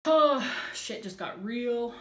Oh, shit just got real.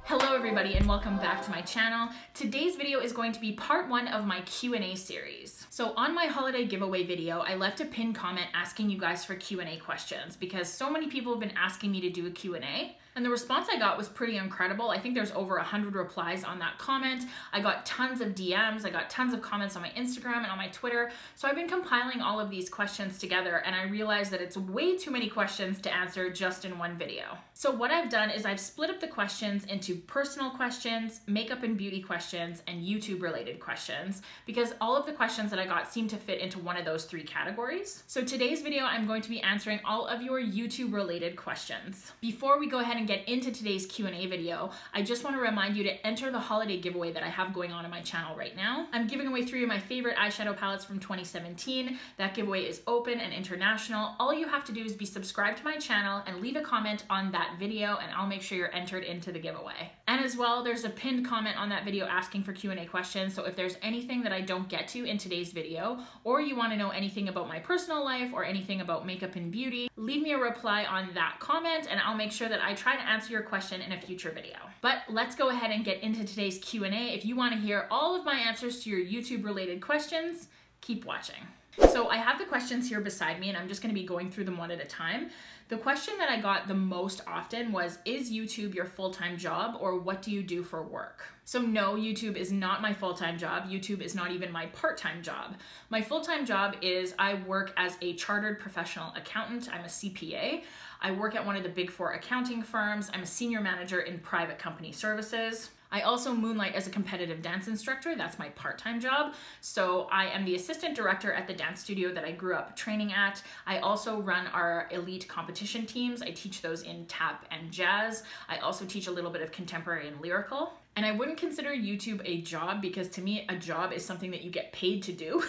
Hello everybody and welcome back to my channel. Today's video is going to be part 1 of my Q&A series. So on my holiday giveaway video, I left a pinned comment asking you guys for Q&A questions because so many people have been asking me to do a Q&A. And the response I got was pretty incredible. I think there's over 100 replies on that comment. I got tons of DMs, I got tons of comments on my Instagram and on my Twitter. So I've been compiling all of these questions together and I realized that it's way too many questions to answer just in one video. So what I've done is I've split up the questions into personal questions, makeup and beauty questions, and YouTube related questions because all of the questions that I got seem to fit into one of those 3 categories. So today's video, I'm going to be answering all of your YouTube related questions. Before we go ahead and get into today's Q&A video, I just want to remind you to enter the holiday giveaway that I have going on my channel right now. I'm giving away 3 of my favorite eyeshadow palettes from 2017. That giveaway is open and international. All you have to do is be subscribed to my channel and leave a comment on that video and I'll make sure you're entered into the giveaway. And as well, there's a pinned comment on that video asking for Q&A questions, so if there's anything that I don't get to in today's video, or you want to know anything about my personal life or anything about makeup and beauty, leave me a reply on that comment and I'll make sure that I try to answer your question in a future video. But let's go ahead and get into today's Q&A. If you want to hear all of my answers to your YouTube related questions, keep watching. So I have the questions here beside me and I'm just going to be going through them one at a time. The question that I got the most often was, is YouTube your full-time job or what do you do for work? So no, YouTube is not my full-time job. YouTube is not even my part-time job. My full-time job is I work as a chartered professional accountant. I'm a CPA. I work at one of the big 4 accounting firms. I'm a senior manager in private company services. I also moonlight as a competitive dance instructor. That's my part-time job. So I am the assistant director at the dance studio that I grew up training at. I also run our elite competition teams. I teach those in tap and jazz. I also teach a little bit of contemporary and lyrical. And I wouldn't consider YouTube a job because to me, a job is something that you get paid to do.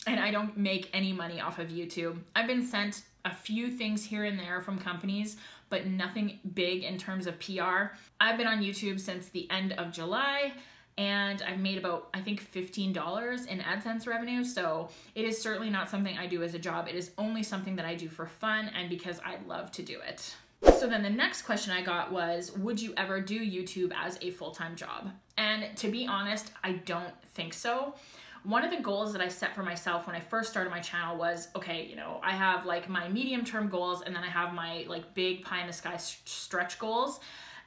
And I don't make any money off of YouTube. I've been sent a few things here and there from companies, but nothing big in terms of PR. I've been on YouTube since the end of July and I've made about, I think, $15 in AdSense revenue. So it is certainly not something I do as a job. It is only something that I do for fun and because I love to do it. So then the next question I got was, would you ever do YouTube as a full-time job? And to be honest, I don't think so. One of the goals that I set for myself when I first started my channel was, okay, you know, I have like my medium-term goals and then I have my like big pie-in-the-sky stretch goals.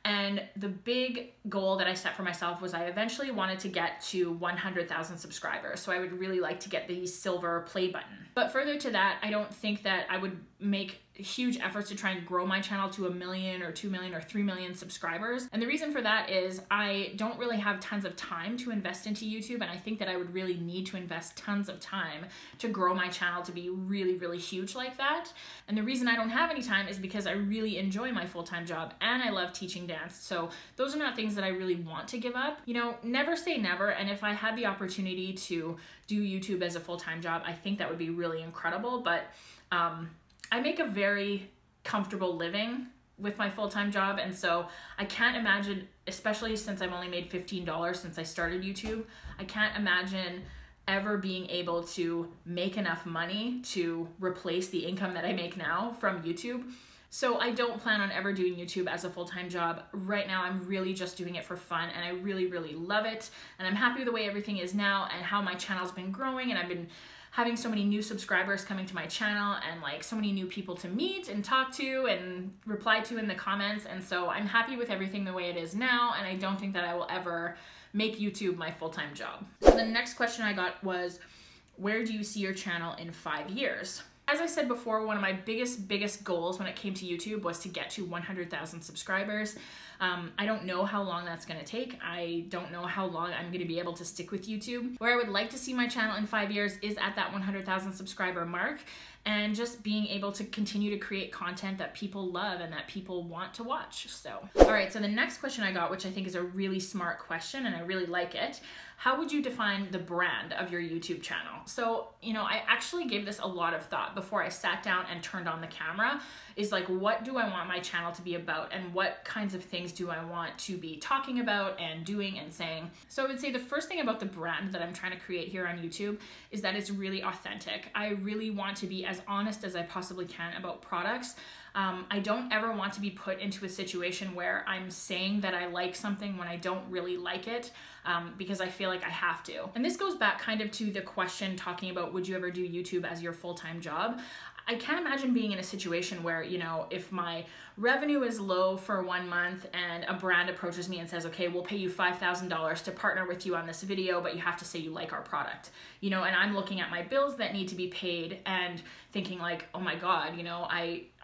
And the big goal that I set for myself was I eventually wanted to get to 100,000 subscribers. So I would really like to get the silver play button. But further to that, I don't think that I would make huge efforts to try and grow my channel to 1 million or 2 million or 3 million subscribers. And the reason for that is I don't really have tons of time to invest into YouTube. And I think that I would really need to invest tons of time to grow my channel to be really, really huge like that. And the reason I don't have any time is because I really enjoy my full-time job and I love teaching dance. So those are not things that I really want to give up. You know, never say never. And if I had the opportunity to do YouTube as a full-time job, I think that would be really incredible. But I make a very comfortable living with my full-time job. And so I can't imagine, especially since I've only made $15 since I started YouTube, I can't imagine ever being able to make enough money to replace the income that I make now from YouTube. So I don't plan on ever doing YouTube as a full-time job. Right now, I'm really just doing it for fun and I really, really love it. And I'm happy with the way everything is now and how my channel's been growing and I've been having so many new subscribers coming to my channel and like so many new people to meet and talk to and reply to in the comments. And so I'm happy with everything the way it is now. And I don't think that I will ever make YouTube my full-time job. So the next question I got was, where do you see your channel in 5 years? As I said before, one of my biggest goals when it came to YouTube was to get to 100,000 subscribers. I don't know how long that's gonna take. I don't know how long I'm gonna be able to stick with YouTube. Where I would like to see my channel in 5 years is at that 100,000 subscriber mark. and just being able to continue to create content that people love and that people want to watch. So, all right, so the next question I got, which I think is a really smart question and I really like it. How would you define the brand of your YouTube channel? So, I actually gave this a lot of thought before I sat down and turned on the camera, is like, what do I want my channel to be about and what kinds of things do I want to be talking about and doing and saying? So I would say the first thing about the brand that I'm trying to create here on YouTube is that it's really authentic. I really want to be as honest as I possibly can about products. I don't ever want to be put into a situation where I'm saying that I like something when I don't really like it, because I feel like I have to. And this goes back kind of to the question talking about, would you ever do YouTube as your full-time job? I can't imagine being in a situation where, if my revenue is low for 1 month and a brand approaches me and says, okay, we'll pay you $5,000 to partner with you on this video, but you have to say you like our product, and I'm looking at my bills that need to be paid and thinking like, oh my God,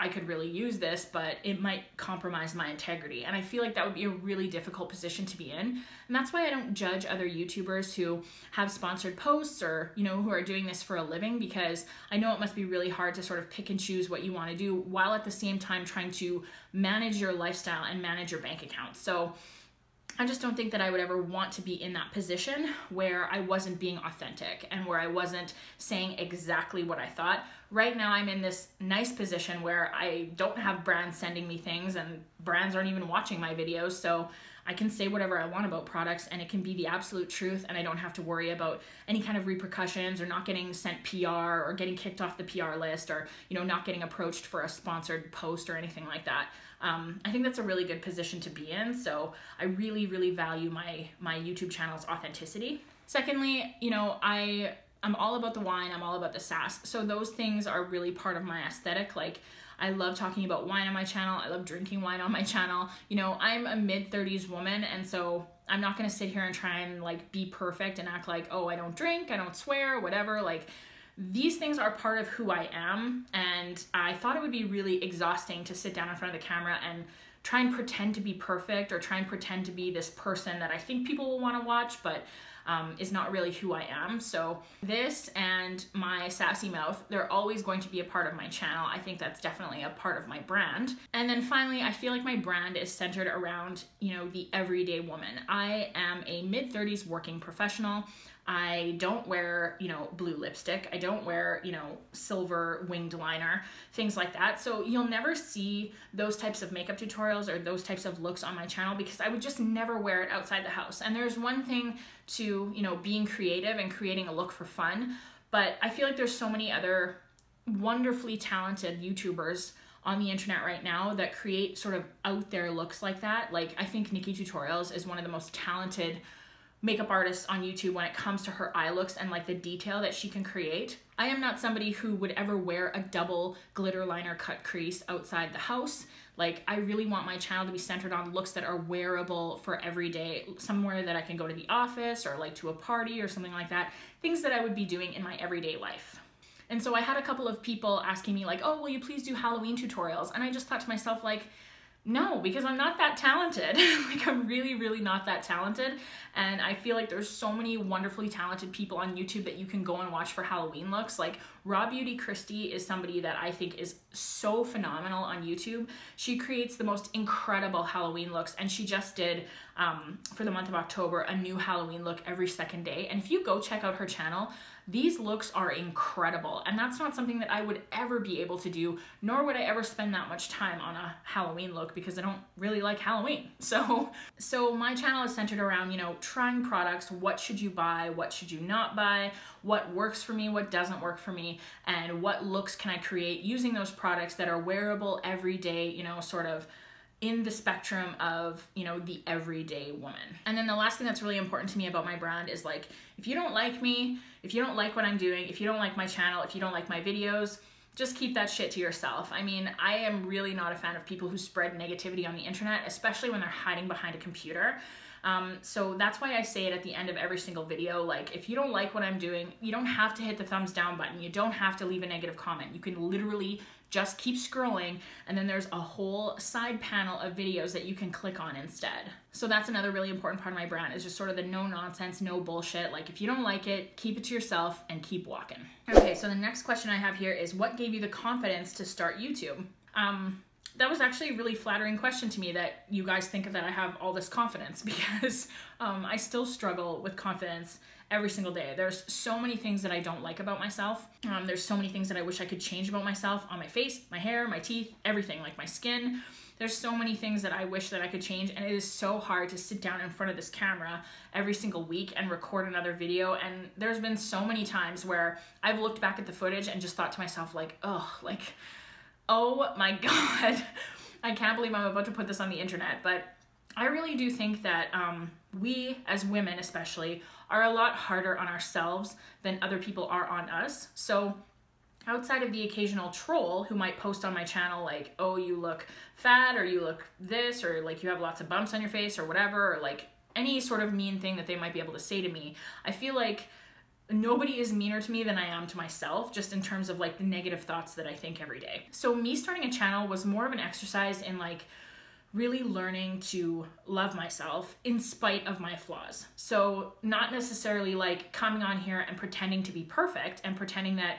I could really use this, but it might compromise my integrity. And I feel like that would be a really difficult position to be in. And that's why I don't judge other YouTubers who have sponsored posts or, who are doing this for a living, because I know it must be really hard to sort of pick and choose what you want to do while at the same time trying to manage your lifestyle and manage your bank account. So I just don't think that I would ever want to be in that position where I wasn't being authentic and where I wasn't saying exactly what I thought. Right now I'm in this nice position where I don't have brands sending me things and brands aren't even watching my videos, so I can say whatever I want about products and it can be the absolute truth, and I don't have to worry about any kind of repercussions or not getting sent PR or getting kicked off the PR list or, not getting approached for a sponsored post or anything like that. I think that's a really good position to be in, so I really, really value my YouTube channel's authenticity. Secondly, I'm all about the wine, I'm all about the sass. So those things are really part of my aesthetic. Like, I love talking about wine on my channel. I love drinking wine on my channel. I'm a mid-30s woman, and so I'm not gonna sit here and try and like be perfect and act like, oh, I don't drink, I don't swear, whatever. Like, these things are part of who I am, and I thought it would be really exhausting to sit down in front of the camera and try and pretend to be perfect or try and pretend to be this person that I think people will want to watch, but is not really who I am. So this and my sassy mouth, they're always going to be a part of my channel. I think that's definitely a part of my brand. And then finally, I feel like my brand is centered around, the everyday woman. I am a mid-30s working professional. I don't wear, blue lipstick. I don't wear, silver winged liner, things like that. So you'll never see those types of makeup tutorials or those types of looks on my channel because I would just never wear it outside the house. And there's one thing to, being creative and creating a look for fun, but I feel like there's so many other wonderfully talented YouTubers on the internet right now that create sort of out there looks like that. Like, I think Nikki Tutorials is one of the most talented makeup artists on YouTube when it comes to her eye looks and like the detail that she can create. I am not somebody who would ever wear a double glitter liner cut crease outside the house. Like, I really want my channel to be centered on looks that are wearable for every day, somewhere that I can go to the office or like to a party or something like that, things that I would be doing in my everyday life. And so I had a couple of people asking me like, oh, will you please do Halloween tutorials? And I just thought to myself like, no, because I'm not that talented. Like, I'm really, really not that talented. And I feel like there's so many wonderfully talented people on YouTube that you can go and watch for Halloween looks. Like, Raw Beauty Christie is somebody that I think is so phenomenal on YouTube. She creates the most incredible Halloween looks, and she just did, for the month of October, a new Halloween look every second day. And if you go check out her channel, these looks are incredible, and that's not something that I would ever be able to do, nor would I ever spend that much time on a Halloween look because I don't really like Halloween. So my channel is centered around, trying products. What should you buy? What should you not buy? What works for me? What doesn't work for me? And what looks can I create using those products that are wearable every day, sort of in the spectrum of, the everyday woman. And then the last thing that's really important to me about my brand is like, if you don't like me, if you don't like what I'm doing, if you don't like my channel, if you don't like my videos, just keep that shit to yourself. I mean, I am really not a fan of people who spread negativity on the internet, especially when they're hiding behind a computer. So that's why I say it at the end of every single video. Like, if you don't like what I'm doing, you don't have to hit the thumbs down button. You don't have to leave a negative comment. You can literally just keep scrolling, and then there's a whole side panel of videos that you can click on instead. So that's another really important part of my brand, is just sort of the no nonsense, no bullshit. Like, if you don't like it, keep it to yourself and keep walking. Okay, so the next question I have here is, what gave you the confidence to start YouTube? That was actually a really flattering question to me, that you guys think that I have all this confidence, because I still struggle with confidence every single day. There's so many things that I don't like about myself. There's so many things that I wish I could change about myself, on my face, my hair, my teeth, everything, like my skin. There's so many things that I wish that I could change, and it is so hard to sit down in front of this camera every single week and record another video. And there's been so many times where I've looked back at the footage and just thought to myself, like, oh, like, oh my God, I can't believe I'm about to put this on the internet. But I really do think that we, as women especially, are a lot harder on ourselves than other people are on us. So outside of the occasional troll who might post on my channel like, oh, you look fat, or you look this, or like you have lots of bumps on your face, or whatever, or like any sort of mean thing that they might be able to say to me, I feel like nobody is meaner to me than I am to myself, just in terms of like the negative thoughts that I think every day. So me starting a channel was more of an exercise in like really learning to love myself in spite of my flaws. So not necessarily like coming on here and pretending to be perfect and pretending that,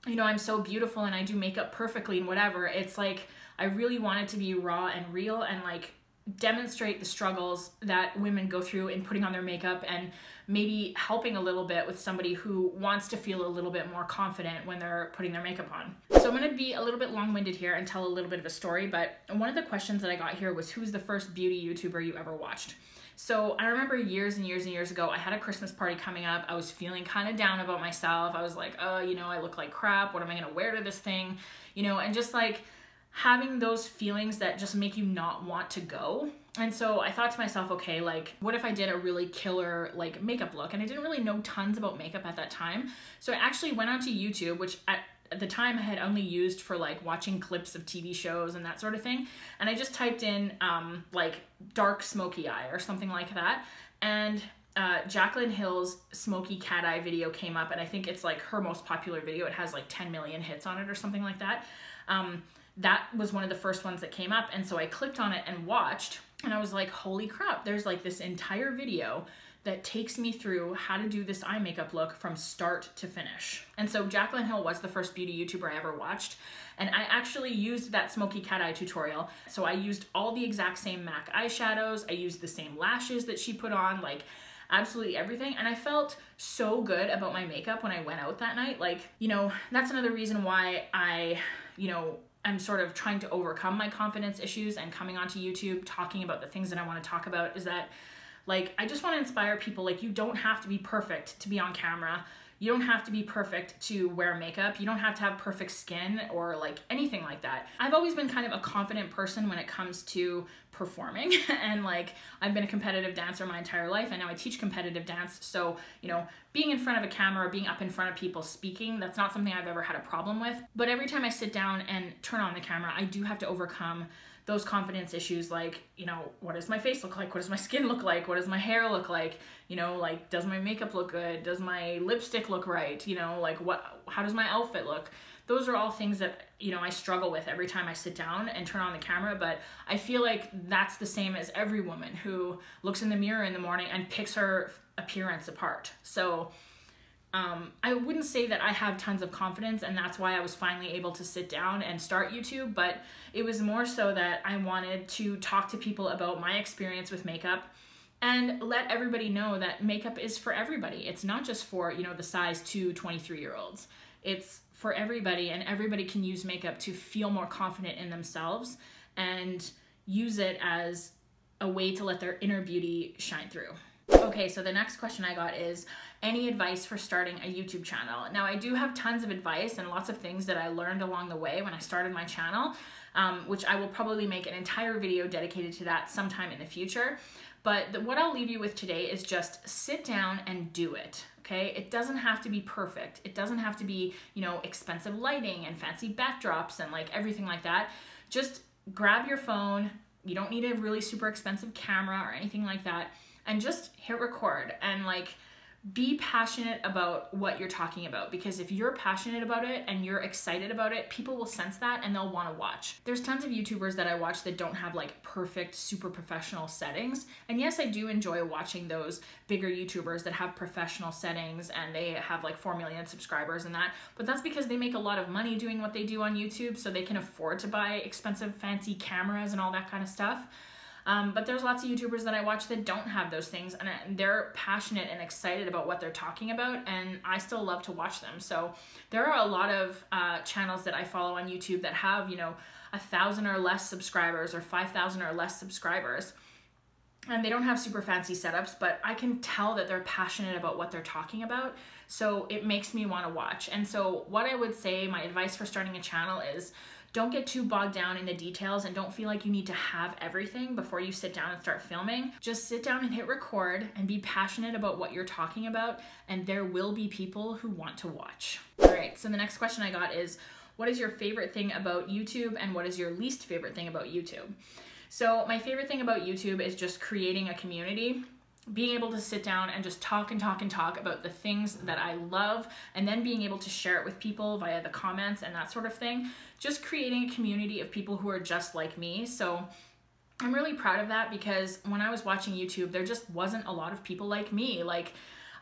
you know, I'm so beautiful and I do makeup perfectly and whatever. It's like, I really wanted to be raw and real and like demonstrate the struggles that women go through in putting on their makeup, and maybe helping a little bit with somebody who wants to feel a little bit more confident when they're putting their makeup on. So I'm going to be a little bit long-winded here and tell a little bit of a story, but one of the questions that I got here was, who's the first beauty YouTuber you ever watched? So I remember years and years and years ago, I had a Christmas party coming up. I was feeling kind of down about myself. I was like, oh, you know, I look like crap. What am I going to wear to this thing? You know, and just like having those feelings that just make you not want to go. And so I thought to myself, okay, like, what if I did a really killer like makeup look? And I didn't really know tons about makeup at that time. So I actually went onto YouTube, which at the time I had only used for like watching clips of TV shows and that sort of thing. And I just typed in like dark smoky eye or something like that. And Jaclyn Hill's smoky cat eye video came up, and I think it's like her most popular video. It has like 10 million hits on it or something like that. That was one of the first ones that came up, and so I clicked on it and watched, and I was like, holy crap, there's like this entire video that takes me through how to do this eye makeup look from start to finish. And so Jaclyn Hill was the first beauty YouTuber I ever watched, and I actually used that smoky cat eye tutorial. So I used all the exact same MAC eyeshadows, I used the same lashes that she put on, like absolutely everything, and I felt so good about my makeup when I went out that night. Like, you know, that's another reason why I'm sort of trying to overcome my confidence issues and coming onto YouTube talking about the things that I want to talk about, is that like, I just want to inspire people. Like, you don't have to be perfect to be on camera. You don't have to be perfect to wear makeup. You don't have to have perfect skin or like anything like that. I've always been kind of a confident person when it comes to performing, and like, I've been a competitive dancer my entire life, and now I teach competitive dance. So, you know, being in front of a camera, being up in front of people speaking, that's not something I've ever had a problem with. But every time I sit down and turn on the camera, I do have to overcome those confidence issues. Like, you know, what does my face look like? What does my skin look like? What does my hair look like? You know, like, does my makeup look good? Does my lipstick look right? You know, like, how does my outfit look? Those are all things that, you know, I struggle with every time I sit down and turn on the camera. But I feel like that's the same as every woman who looks in the mirror in the morning and picks her appearance apart. So I wouldn't say that I have tons of confidence, and that's why I was finally able to sit down and start YouTube, but it was more so that I wanted to talk to people about my experience with makeup and let everybody know that makeup is for everybody. It's not just for, you know, the size 2 23-year-olds. It's for everybody, and everybody can use makeup to feel more confident in themselves and use it as a way to let their inner beauty shine through. Okay, so the next question I got is, any advice for starting a YouTube channel? Now, I do have tons of advice and lots of things that I learned along the way when I started my channel, which I will probably make an entire video dedicated to that sometime in the future. But what I'll leave you with today is just sit down and do it, okay? It doesn't have to be perfect. It doesn't have to be, you know, expensive lighting and fancy backdrops and like everything like that. Just grab your phone, You don't need a really super expensive camera or anything like that. And just hit record and like be passionate about what you're talking about, because if you're passionate about it and you're excited about it, people will sense that and they'll want to watch. There's tons of YouTubers that I watch that don't have like perfect, super professional settings. And yes, I do enjoy watching those bigger YouTubers that have professional settings and they have like 4 million subscribers and that, but that's because they make a lot of money doing what they do on YouTube, so they can afford to buy expensive, fancy cameras and all that kind of stuff. But there's lots of YouTubers that I watch that don't have those things, and they're passionate and excited about what they're talking about, and I still love to watch them. So there are a lot of channels that I follow on YouTube that have, you know, 1,000 or less subscribers or 5,000 or less subscribers. And they don't have super fancy setups, but I can tell that they're passionate about what they're talking about. So it makes me want to watch. And so what I would say, my advice for starting a channel is, don't get too bogged down in the details and don't feel like you need to have everything before you sit down and start filming. Just sit down and hit record and be passionate about what you're talking about, and there will be people who want to watch. All right, so the next question I got is, what is your favorite thing about YouTube and what is your least favorite thing about YouTube? So my favorite thing about YouTube is just creating a community, being able to sit down and just talk and talk and talk about the things that I love, and then being able to share it with people via the comments and that sort of thing. Just creating a community of people who are just like me. So I'm really proud of that, because when I was watching YouTube, there just wasn't a lot of people like me. Like,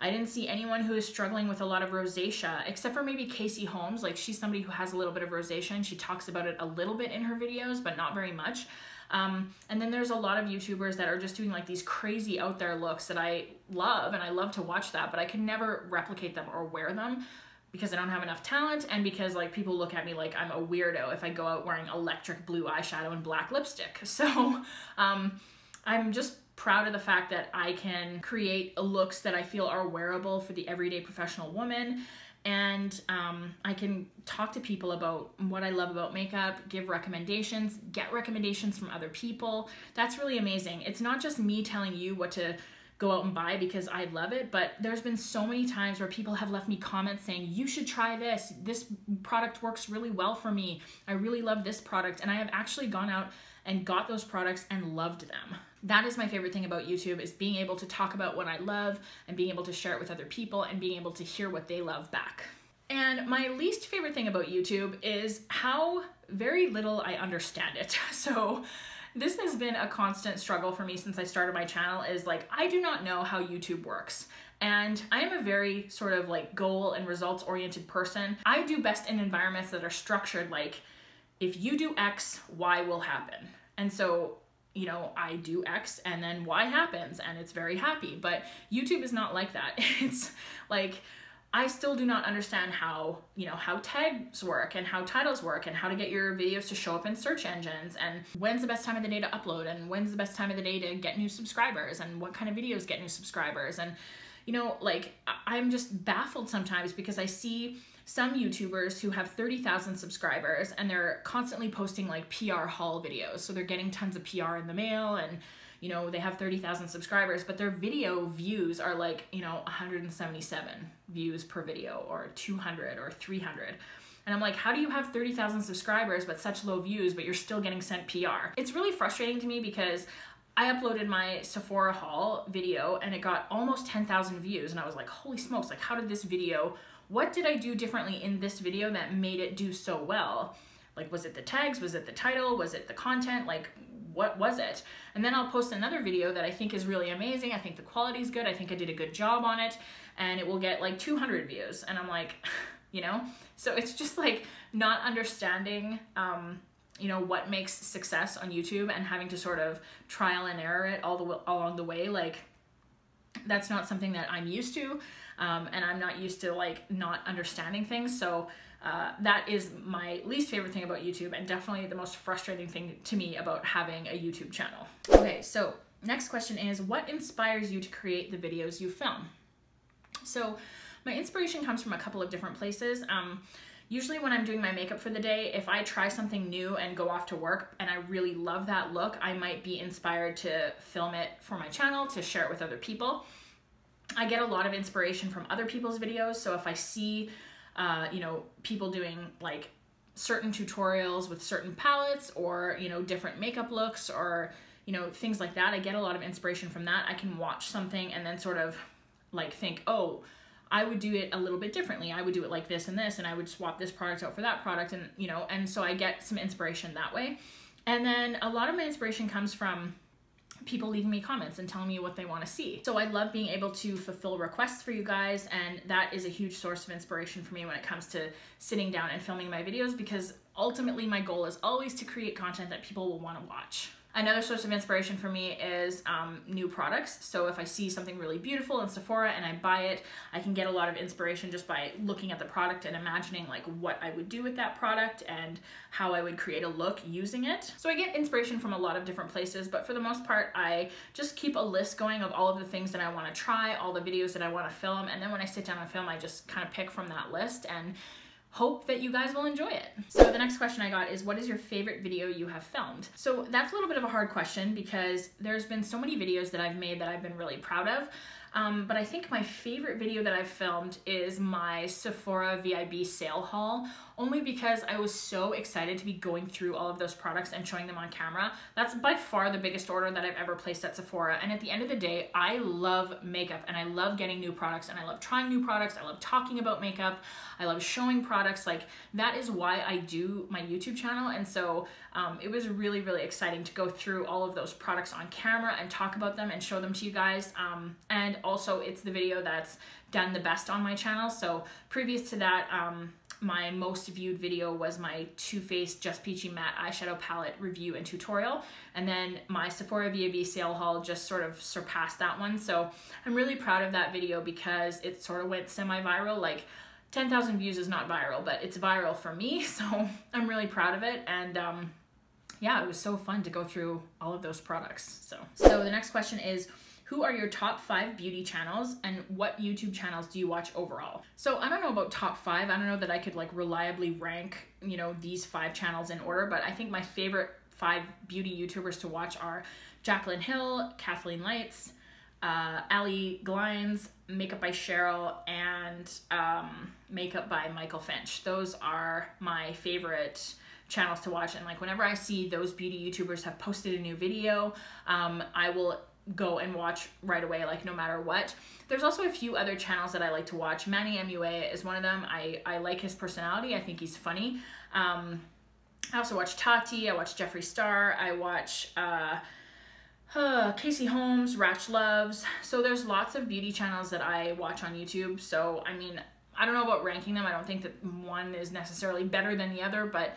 I didn't see anyone who is struggling with a lot of rosacea, except for maybe Casey Holmes. Like, she's somebody who has a little bit of rosacea and she talks about it a little bit in her videos, but not very much. And then there's a lot of YouTubers that are just doing like these crazy out there looks that I love, and I love to watch that, but I can never replicate them or wear them because I don't have enough talent, and because like people look at me like I'm a weirdo if I go out wearing electric blue eyeshadow and black lipstick. So I'm just proud of the fact that I can create looks that I feel are wearable for the everyday professional woman. And I can talk to people about what I love about makeup, give recommendations, get recommendations from other people. That's really amazing. It's not just me telling you what to go out and buy because I love it, but there's been so many times where people have left me comments saying, you should try this. This product works really well for me. I really love this product. And I have actually gone out and got those products and loved them. That is my favorite thing about YouTube, is being able to talk about what I love and being able to share it with other people and being able to hear what they love back. And my least favorite thing about YouTube is how very little I understand it. So this has been a constant struggle for me since I started my channel, is like, I do not know how YouTube works. And I am a very sort of like goal and results oriented person. I do best in environments that are structured like, if you do X, Y will happen. And so, you know, I do X and then Y happens and it's very happy. But YouTube is not like that. It's like, I still do not understand how, you know, how tags work and how titles work and how to get your videos to show up in search engines, and when's the best time of the day to upload, and when's the best time of the day to get new subscribers, and what kind of videos get new subscribers. And, you know, like, I'm just baffled sometimes because I see some YouTubers who have 30,000 subscribers and they're constantly posting like PR haul videos. So they're getting tons of PR in the mail, and, you know, they have 30,000 subscribers, but their video views are like, you know, 177 views per video, or 200 or 300. And I'm like, how do you have 30,000 subscribers but such low views, but you're still getting sent PR? It's really frustrating to me because I uploaded my Sephora haul video and it got almost 10,000 views. And I was like, holy smokes, like, how did this video, what did I do differently in this video that made it do so well? Like, was it the tags? Was it the title? Was it the content? Like, what was it? And then I'll post another video that I think is really amazing. I think the quality's good. I think I did a good job on it, and it will get like 200 views. And I'm like, you know, so it's just like not understanding, you know, what makes success on YouTube, and having to sort of trial and error it along the way. Like, that's not something that I'm used to. And I'm not used to like not understanding things. So that is my least favorite thing about YouTube, and definitely the most frustrating thing to me about having a YouTube channel. Okay, so next question is, what inspires you to create the videos you film? So my inspiration comes from a couple of different places. Usually when I'm doing my makeup for the day, if I try something new and go off to work and I really love that look, I might be inspired to film it for my channel, to share it with other people. I get a lot of inspiration from other people's videos. So if I see, you know, people doing like certain tutorials with certain palettes, or, you know, different makeup looks, or, you know, things like that. I get a lot of inspiration from that. I can watch something and then sort of like think, oh, I would do it a little bit differently. I would do it like this and this, and I would swap this product out for that product, and, you know, and so I get some inspiration that way. And then a lot of my inspiration comes from people leaving me comments and telling me what they want to see. So I love being able to fulfill requests for you guys, and that is a huge source of inspiration for me when it comes to sitting down and filming my videos, because ultimately my goal is always to create content that people will want to watch. Another source of inspiration for me is new products. So if I see something really beautiful in Sephora and I buy it, I can get a lot of inspiration just by looking at the product and imagining like what I would do with that product and how I would create a look using it. So I get inspiration from a lot of different places, but for the most part, I just keep a list going of all of the things that I want to try, all the videos that I want to film, and then when I sit down and film, I just kind of pick from that list and hope that you guys will enjoy it. So the next question I got is, what is your favorite video you have filmed? So that's a little bit of a hard question because there's been so many videos that I've made that I've been really proud of. But I think my favorite video that I've filmed is my Sephora VIB sale haul, only because I was so excited to be going through all of those products and showing them on camera. That's by far the biggest order that I've ever placed at Sephora. And at the end of the day, I love makeup and I love getting new products and I love trying new products. I love talking about makeup. I love showing products. Like, that is why I do my YouTube channel. And so it was really, really exciting to go through all of those products on camera and talk about them and show them to you guys. And also it's the video that's done the best on my channel. So previous to that, my most viewed video was my Too Faced Just Peachy Matte Eyeshadow Palette review and tutorial. And then my Sephora VIB sale haul just sort of surpassed that one. So I'm really proud of that video because it sort of went semi-viral. Like, 10,000 views is not viral, but it's viral for me. So I'm really proud of it. And yeah, it was so fun to go through all of those products. So the next question is, who are your top 5 beauty channels and what YouTube channels do you watch overall? So I don't know about top 5. I don't know that I could like reliably rank, you know, these 5 channels in order, but I think my favorite 5 beauty YouTubers to watch are Jaclyn Hill, Kathleen Lights, Ali Glines, Makeup by Cheryl, and Makeup by Michael Finch. Those are my favorite channels to watch, and like whenever I see those beauty YouTubers have posted a new video, I will go and watch right away, like no matter what. There's also a few other channels that I like to watch. Manny MUA is one of them. I like his personality. I think he's funny. I also watch Tati. I watch Jeffree Star. I watch Casey Holmes, Ratch Loves. So there's lots of beauty channels that I watch on YouTube. So I mean, I don't know about ranking them. I don't think that one is necessarily better than the other, but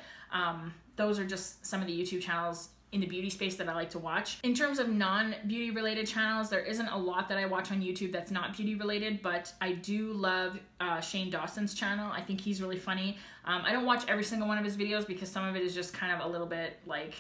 those are just some of the YouTube channels in the beauty space that I like to watch. In terms of non-beauty related channels, there isn't a lot that I watch on YouTube that's not beauty related, but I do love Shane Dawson's channel. I think he's really funny. I don't watch every single one of his videos because some of it is just kind of a little bit like,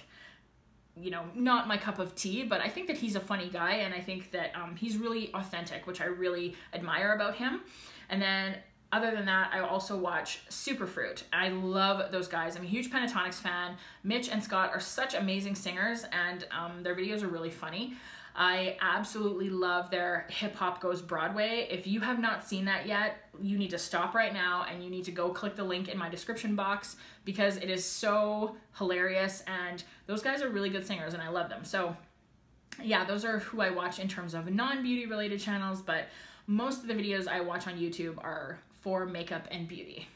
you know, not my cup of tea, but I think that he's a funny guy, and I think that he's really authentic, which I really admire about him. And then other than that, I also watch Superfruit. I love those guys. I'm a huge Pentatonics fan. Mitch and Scott are such amazing singers, and their videos are really funny. I absolutely love their Hip Hop Goes Broadway. If you have not seen that yet, you need to stop right now and you need to go click the link in my description box because it is so hilarious, and those guys are really good singers and I love them. So yeah, those are who I watch in terms of non-beauty related channels, but most of the videos I watch on YouTube are for makeup and beauty.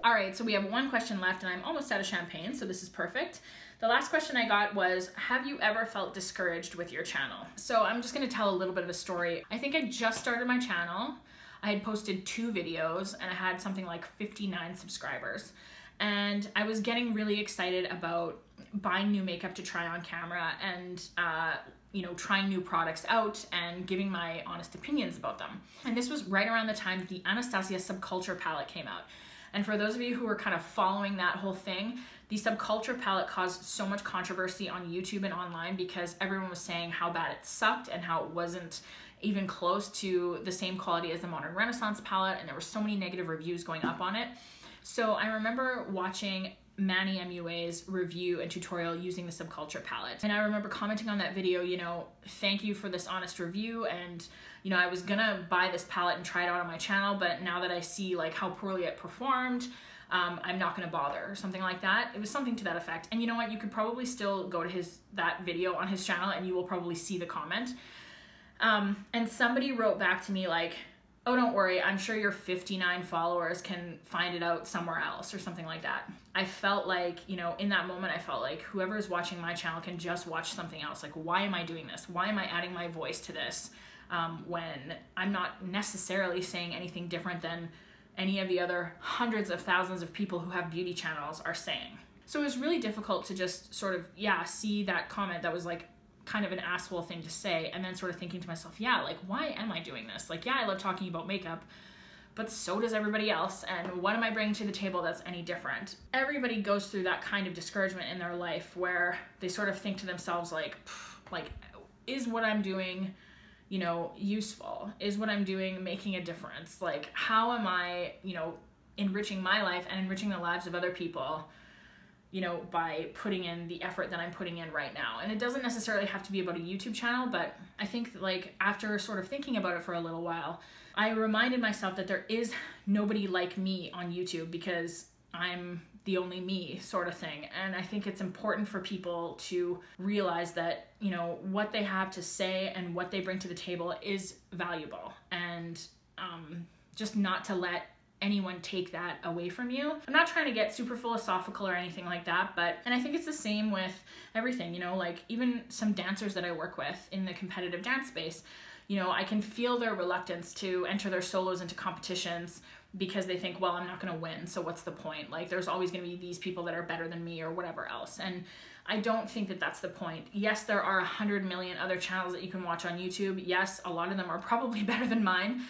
All right, so we have one question left and I'm almost out of champagne, so this is perfect. The last question I got was, have you ever felt discouraged with your channel? So I'm just gonna tell a little bit of a story. I think I just started my channel. I had posted 2 videos and I had something like 59 subscribers. And I was getting really excited about buying new makeup to try on camera and you know, trying new products out and giving my honest opinions about them. And this was right around the time the Anastasia Subculture palette came out. And for those of you who were kind of following that whole thing, the Subculture palette caused so much controversy on YouTube and online because everyone was saying how bad it sucked and how it wasn't even close to the same quality as the Modern Renaissance palette, and there were so many negative reviews going up on it. So I remember watching Manny MUA's review and tutorial using the Subculture palette. And I remember commenting on that video, you know, thank you for this honest review, and you know, I was gonna buy this palette and try it out on my channel, but now that I see like how poorly it performed, I'm not gonna bother, or something like that. It was something to that effect. And you know what, you could probably still go to that video on his channel and you will probably see the comment. And somebody wrote back to me like, oh, don't worry, I'm sure your 59 followers can find it out somewhere else, or something like that. I felt like, you know, in that moment, I felt like whoever is watching my channel can just watch something else. Like, why am I doing this? Why am I adding my voice to this when I'm not necessarily saying anything different than any of the other hundreds of thousands of people who have beauty channels are saying? So it was really difficult to just sort of, yeah, see that comment that was like kind of an asshole thing to say, and then sort of thinking to myself, yeah, like, why am I doing this? Like, yeah, I love talking about makeup, but so does everybody else, and what am I bringing to the table that's any different? Everybody goes through that kind of discouragement in their life where they sort of think to themselves like, is what I'm doing, you know, useful? Is what I'm doing making a difference? Like, how am I, you know, enriching my life and enriching the lives of other people, you know, by putting in the effort that I'm putting in right now? And it doesn't necessarily have to be about a YouTube channel, but I think like after sort of thinking about it for a little while, I reminded myself that there is nobody like me on YouTube because I'm the only me, sort of thing. And I think it's important for people to realize that, you know, what they have to say and what they bring to the table is valuable, and just not to let anyone take that away from you. I'm not trying to get super philosophical or anything like that, and I think it's the same with everything, you know, like even some dancers that I work with in the competitive dance space, you know, I can feel their reluctance to enter their solos into competitions because they think, well, I'm not gonna win, so what's the point? Like, there's always gonna be these people that are better than me or whatever else. And I don't think that that's the point. Yes, there are 100 million other channels that you can watch on YouTube. Yes, a lot of them are probably better than mine,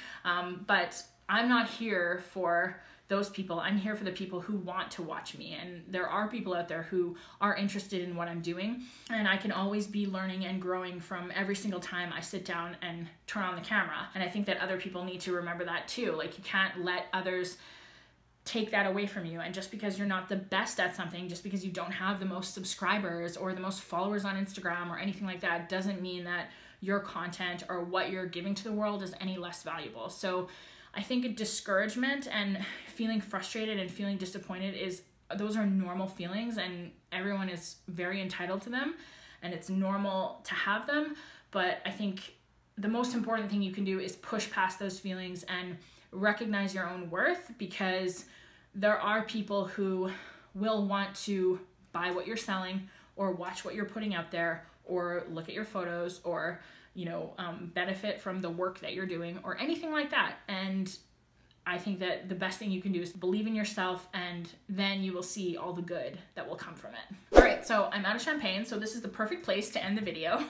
but I'm not here for those people. I'm here for the people who want to watch me. And there are people out there who are interested in what I'm doing. And I can always be learning and growing from every single time I sit down and turn on the camera. And I think that other people need to remember that too. Like, you can't let others take that away from you. And just because you're not the best at something, just because you don't have the most subscribers or the most followers on Instagram or anything like that, doesn't mean that your content or what you're giving to the world is any less valuable. So I think discouragement and feeling frustrated and feeling disappointed those are normal feelings, and everyone is very entitled to them, and it's normal to have them. But I think the most important thing you can do is push past those feelings and recognize your own worth, because there are people who will want to buy what you're selling or watch what you're putting out there or look at your photos or, you know, benefit from the work that you're doing or anything like that. And I think that the best thing you can do is believe in yourself, and then you will see all the good that will come from it. All right, so I'm out of champagne, so this is the perfect place to end the video.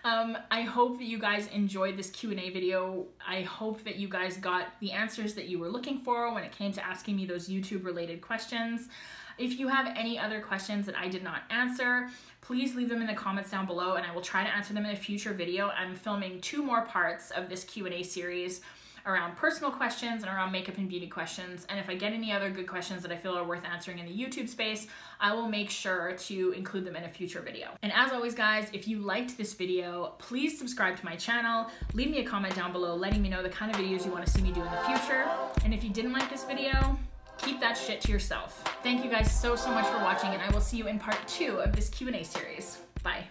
I hope that you guys enjoyed this Q&A video. I hope that you guys got the answers that you were looking for when it came to asking me those YouTube related questions. If you have any other questions that I did not answer, please leave them in the comments down below, and I will try to answer them in a future video. I'm filming 2 more parts of this Q&A series around personal questions and around makeup and beauty questions. And if I get any other good questions that I feel are worth answering in the YouTube space, I will make sure to include them in a future video. And as always, guys, if you liked this video, please subscribe to my channel. Leave me a comment down below letting me know the kind of videos you want to see me do in the future. And if you didn't like this video, keep that shit to yourself. Thank you guys so much for watching, and I will see you in part 2 of this Q&A series. Bye.